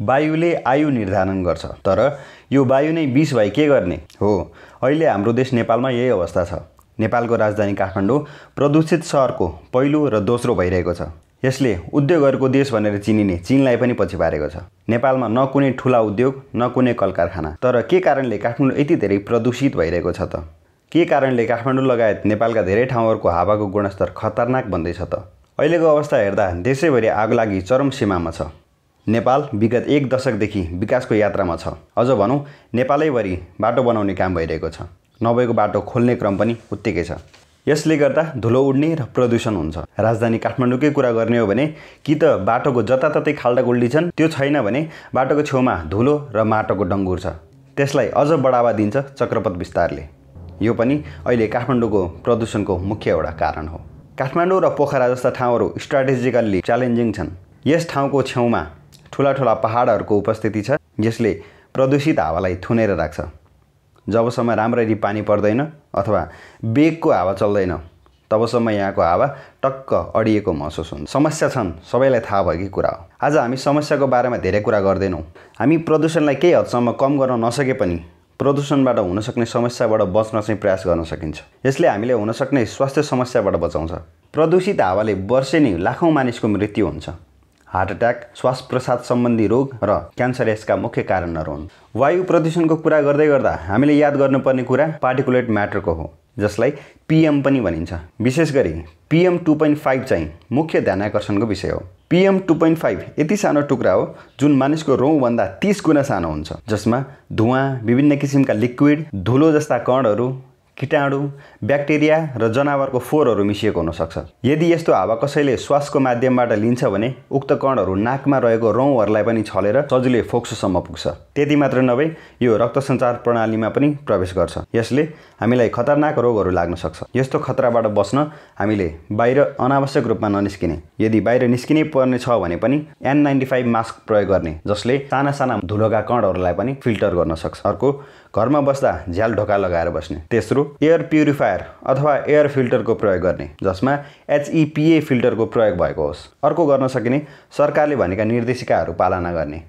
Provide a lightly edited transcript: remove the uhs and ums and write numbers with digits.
वायुले आयु निर्धारण गर्छ, तर यो वायु नै विष भई के गर्ने हो। अहिले हाम्रो देश नेपालमा यही अवस्था छ। नेपालको राजधानी काठमाडौँ प्रदूषित सहरको पहिलो र दोस्रो भइरहेको छ। यसले उद्योगहरूको देश भनेर चिनिने चीनलाई पनि पछि पारेको छ। नेपालमा न कुनै ठुला उद्योग न कुनै कल कारखाना, तर के कारणले काठमाडौँ यति धेरै प्रदूषित भइरहेको छ त? के कारणले काठमाडौँ लगायत नेपालका धेरै ठाउँहरूको हावाको गुणस्तर खतरनाक बन्दैछ त? अहिलेको अवस्था हेर्दा देशैभरि आगलागी चरम सीमामा छ। नेपाल विगत 1 दशकदेखि विकासको यात्रामा छ। अझ भनौँ नेपालैभरि बाटो बनाउने काम भइरहेको छ। नभएको बाटो खोल्ने क्रम पनि उत्तिकै छ। यसले गर्दा धुलो उड्ने र प्रदूषण हुन्छ। राजधानी काठमाडौँकै कुरा गर्ने हो भने कि त बाटोको जताततै खाल्डा खुल्डी छन्, त्यो छैन भने बाटोको छेउमा धुलो र माटोको डङ्गुर छ। त्यसलाई अझ बढावा दिन्छ चक्रपथ विस्तारले। यो पनि अहिले काठमाडौँको प्रदूषणको मुख्य एउटा कारण हो। काठमाडौँ र पोखरा जस्ता ठाउँहरू स्ट्राटेजिकल्ली च्यालेन्जिङ छन्। यस ठाउँको छेउमा ठुला ठुला पहाडहरूको उपस्थिति छ, जसले प्रदूषित हावालाई थुनेर राख्छ। जबसम्म राम्ररी पानी पर्दैन अथवा बेगको हावा चल्दैन, तबसम्म यहाँको हावा टक्क अडिएको महसुस हुन्छ। समस्या छन्, सबैलाई थाहा भएकै कुरा हो। आज हामी समस्याको बारेमा धेरै कुरा गर्दैनौँ। हामी प्रदूषणलाई केही हदसम्म कम गर्न नसके पनि प्रदूषणबाट हुनसक्ने समस्याबाट बच्न चाहिँ प्रयास गर्न सकिन्छ। यसले हामीले हुनसक्ने स्वास्थ्य समस्याबाट बचाउँछ। प्रदूषित हावाले वर्षेनी लाखौँ मानिसको मृत्यु हुन्छ। हार्ट अट्याक, श्वास प्रश्वास सम्बन्धी रोग र क्यान्सर यसका मुख्य कारणहरू हुन्। वायु प्रदूषणको कुरा गर्दै गर्दा हामीले याद गर्नुपर्ने कुरा पार्टिकुलेट म्याटरको हो, जसलाई PM पनि भनिन्छ। विशेष गरी PM 2.5 चाहिँ मुख्य ध्यानाकर्षणको विषय हो। PM 2.5 यति सानो टुक्रा हो जुन मानिसको रौँभन्दा 30 गुणा सानो हुन्छ, जसमा धुवाँ, विभिन्न किसिमका लिक्विड, धुलो जस्ता कणहरू, कीटाणु, ब्याक्टेरिया र जनावरको फोहोरहरू मिसिएको हुन सक्छ। यदि यस्तो हावा कसैले श्वासको माध्यमबाट लिन्छ भने उक्त कणहरू नाकमा रहेको रौँहरूलाई पनि छलेर सजिलै फोक्सोसम्म पुग्छ। त्यति मात्र नभई यो रक्त सञ्चार प्रणालीमा पनि प्रवेश गर्छ। यसले हामीलाई खतरनाक रोगहरू लाग्न सक्छ। यस्तो खतराबाट बस्न हामीले बाहिर अनावश्यक रूपमा ननिस्किने, यदि बाहिर निस्किनै पर्ने छ भने पनि N95 मास्क प्रयोग गर्ने, जसले साना साना धुलोका कणहरूलाई पनि फिल्टर गर्न सक्छ। अर्को, घरमा बस्दा झ्याल ढोका लगाएर बस्ने। तेस्रो, एयर प्युरिफायर अथवा एयर फिल्टरको प्रयोग गर्ने, जसमा HEPA फिल्टरको प्रयोग भएको होस्। अर्को, गर्न सकिने सरकारले भनेका निर्देशिकाहरू पालना गर्ने।